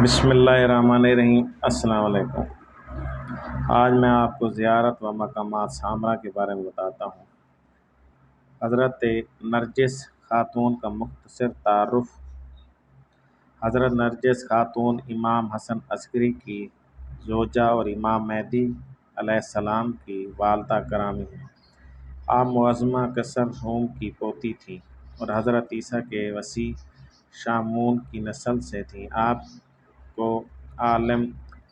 بسم اللہ الرحمن الرحیم۔ السلام علیکم۔ آج میں آپ کو زیارت و مقامات سامرا کے بارے میں بتاتا ہوں۔ حضرت نرجس خاتون کا مختصر تعارف۔ حضرت نرجس خاتون امام حسن عسکری کی زوجہ اور امام مہدی علیہ السلام کی والدہ گرامی ہیں۔ آپ معظمہ کثر روم کی پوتی تھیں اور حضرت عیسیٰ کے وسیع شامون کی نسل سے تھیں۔ آپ کو عالم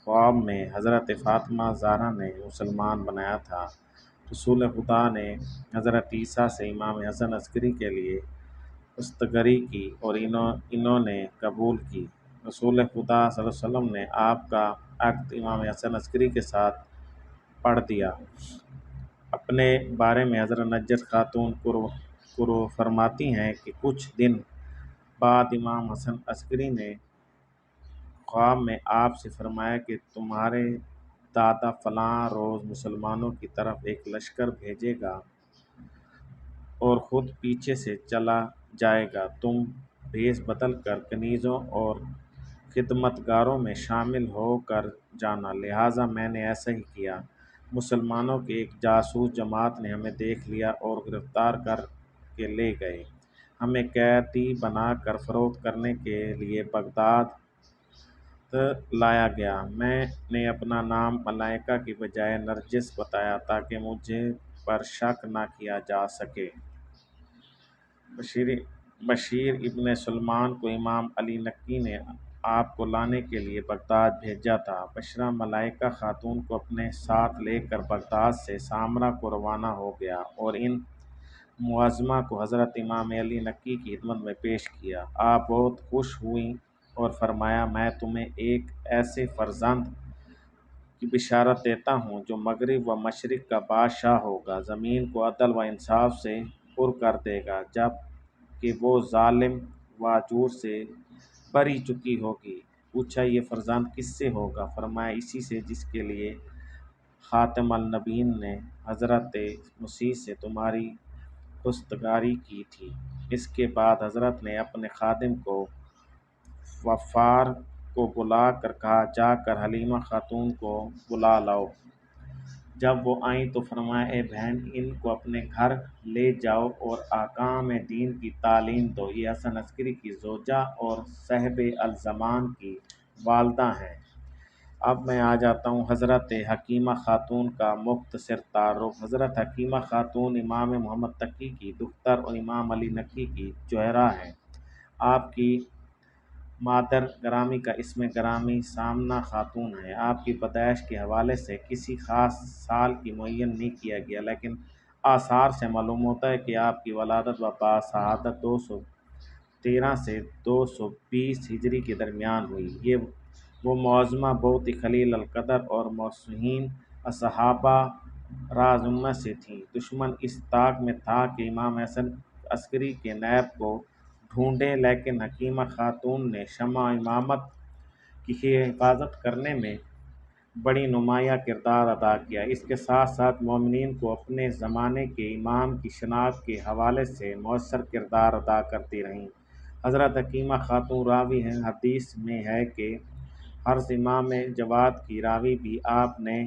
خواب میں حضرت فاطمہ زہرا نے مسلمان بنایا تھا۔ رسول خدا نے حضرت عیسیٰ سے امام حسن عسکری کے لیے استگری کی اور انہوں نے قبول کی۔ رسول خدا صلی اللہ علیہ وسلم نے آپ کا عقد امام حسن عسکری کے ساتھ پڑھ دیا۔ اپنے بارے میں حضرت نرجس خاتون فرماتی ہیں کہ کچھ دن بعد امام حسن عسکری نے خواب میں آپ سے فرمایا کہ تمہارے دادا فلاں روز مسلمانوں کی طرف ایک لشکر بھیجے گا اور خود پیچھے سے چلا جائے گا۔ تم بھیس بدل کر کنیزوں اور خدمتگاروں میں شامل ہو کر جانا۔ لہٰذا میں نے ایسا ہی کیا۔ مسلمانوں کی ایک جاسوس جماعت نے ہمیں دیکھ لیا اور گرفتار کر کے لے گئے۔ ہمیں قیدی بنا کر فروخت کرنے کے لیے بغداد لایا گیا۔ میں نے اپنا نام ملائکہ کی بجائے نرجس بتایا تاکہ مجھ پر شک نہ کیا جا سکے۔ بشیر ابن سلمان کو امام علی نقی نے آپ کو لانے کے لیے بغداد بھیجا تھا۔ بشرا ملائکہ خاتون کو اپنے ساتھ لے کر بغداد سے سامرا کو روانہ ہو گیا اور ان معظمہ کو حضرت امام علی نقی کی خدمت میں پیش کیا۔ آپ بہت خوش ہوئیں اور فرمایا، میں تمہیں ایک ایسے فرزند کی بشارت دیتا ہوں جو مغرب و مشرق کا بادشاہ ہوگا، زمین کو عدل و انصاف سے پر کر دے گا جب کہ وہ ظالم و جور سے بری چکی ہوگی۔ پوچھا، یہ فرزند کس سے ہوگا؟ فرمایا، اسی سے جس کے لیے خاتم النبیین نے حضرت مسیح سے تمہاری خواستگاری کی تھی۔ اس کے بعد حضرت نے اپنے خادم کو وفار کو بلا کر کہا، جا کر حلیمہ خاتون کو بلا لاؤ۔ جب وہ آئیں تو فرمایا، اے بہن، ان کو اپنے گھر لے جاؤ اور احکام دین کی تعلیم دو۔ یہ حسن عسکری کی زوجہ اور صاحب الزمان کی والدہ ہیں۔ اب میں آ جاتا ہوں حضرت حکیمہ خاتون کا مختصر تعارف۔ حضرت حکیمہ خاتون امام محمد تقی کی دختر اور امام علی نقی کی جوہرہ ہیں۔ آپ کی مادر گرامی کا اسم گرامی سامنا خاتون ہے۔ آپ کی پیدائش کے حوالے سے کسی خاص سال کی معین نہیں کیا گیا، لیکن آثار سے معلوم ہوتا ہے کہ آپ کی ولادت و باشہادت 213 سے 220 ہجری کے درمیان ہوئی۔ وہ معظمہ بہت ہی خلیل القدر اور محسنین الصحابہ راز امت سے تھیں۔ دشمن اس طاق میں تھا کہ امام حسن عسکری کے نیب کو ڈھونڈے، لیکن حکیمہ خاتون نے شمع امامت کی حفاظت کرنے میں بڑی نمایاں کردار ادا کیا۔ اس کے ساتھ ساتھ مومنین کو اپنے زمانے کے امام کی شناخت کے حوالے سے مؤثر کردار ادا کرتی رہیں۔ حضرت حکیمہ خاتون راوی ہیں۔ حدیث میں ہے کہ حضرت امام جواد کی راوی بھی آپ نے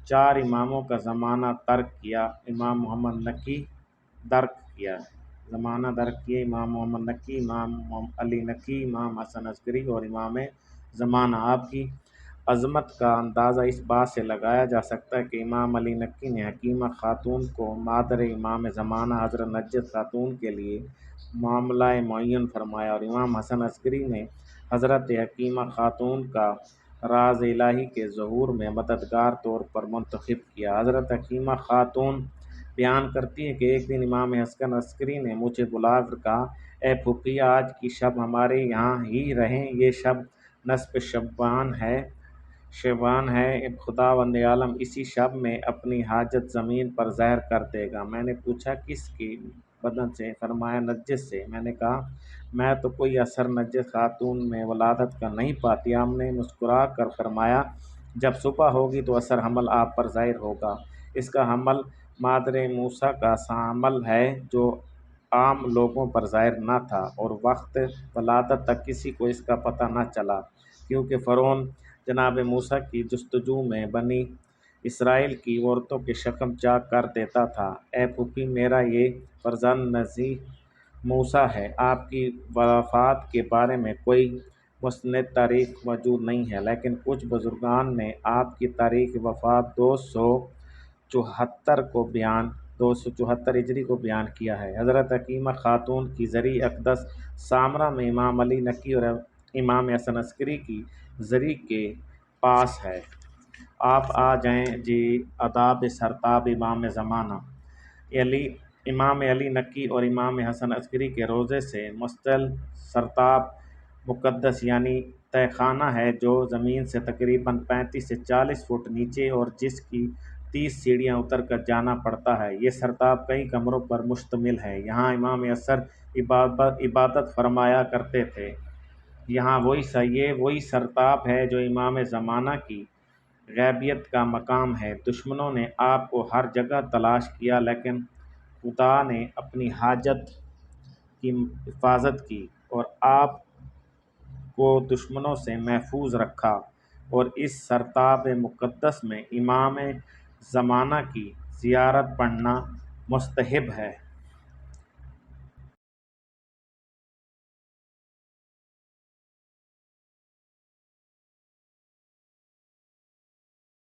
4 اماموں کا زمانہ ترک کیا۔ امام محمد نقی درک کیا، زمانہ درک کیے، امام محمد نقی، امام علی نقی، امام حسن عسکری اور امام زمانہ۔ آپ کی عظمت کا اندازہ اس بات سے لگایا جا سکتا ہے کہ امام علی نقی نے حکیمہ خاتون کو مادر امام زمانہ حضرت نرجس خاتون کے لیے معاملہ معین فرمایا اور امام حسن عسکری نے حضرت حکیمہ خاتون کا راز الہی کے ظہور میں مددگار طور پر منتخب کیا۔ حضرت حکیمہ خاتون بیان کرتی ہیں کہ ایک دن امام حسن عسکری نے مجھے بلا کر کہا، اے پھوپھی، آج کی شب ہمارے یہاں ہی رہیں، یہ شب نصف شعبان ہے، خداوند عالم اسی شب میں اپنی حاجت زمین پر ظاہر کر دے گا۔ میں نے پوچھا، کس کی بدن سے؟ فرمایا، نرجس سے۔ میں نے کہا، میں تو کوئی اثر نرجس خاتون میں ولادت کا نہیں پاتی۔ آپ نے مسکرا کر فرمایا، جب صبح ہوگی تو اثر حمل آپ پر ظاہر ہوگا۔ اس کا حمل مادر موسیٰ کا سا حمل ہے جو عام لوگوں پر ظاہر نہ تھا اور وقت ولادت تک کسی کو اس کا پتہ نہ چلا۔ کیونکہ فرعون جناب موسیٰ کی جستجو میں بنی اسرائیل کی عورتوں کے شکم چاک کر دیتا تھا۔ اے پھوپھی، میرا یہ فرزند نذیر موسیٰ ہے۔ آپ کی وفات کے بارے میں کوئی مستند تاریخ موجود نہیں ہے، لیکن کچھ بزرگان نے آپ کی تاریخ وفات 274 ہجری کو بیان کیا ہے۔ حضرت حکیمہ خاتون کی زرعی اقدس سامرا میں امام علی نقی اور امام حسن عسکری کی زرعی کے پاس ہے۔ آپ آ جائیں جی آداب سرتاب امام زمانہ۔ امام علی نقی اور امام حسن عسکری کے روضے سے مستقل سرتاب مقدس یعنی تہہ خانہ ہے، جو زمین سے تقریباً 35 سے 40 فٹ نیچے اور جس کی 30 سیڑھیاں اتر کر جانا پڑتا ہے۔ یہ سرتاب کئی کمروں پر مشتمل ہے۔ یہاں امام اثر عبادت فرمایا کرتے تھے۔ یہ وہی سرتاب ہے جو امام زمانہ کی غیبیت کا مقام ہے۔ دشمنوں نے آپ کو ہر جگہ تلاش کیا، لیکن خدا نے اپنی حاجت کی حفاظت کی اور آپ کو دشمنوں سے محفوظ رکھا، اور اس سرتاب مقدس میں امام زمانہ کی زیارت پڑھنا مستحب ہے۔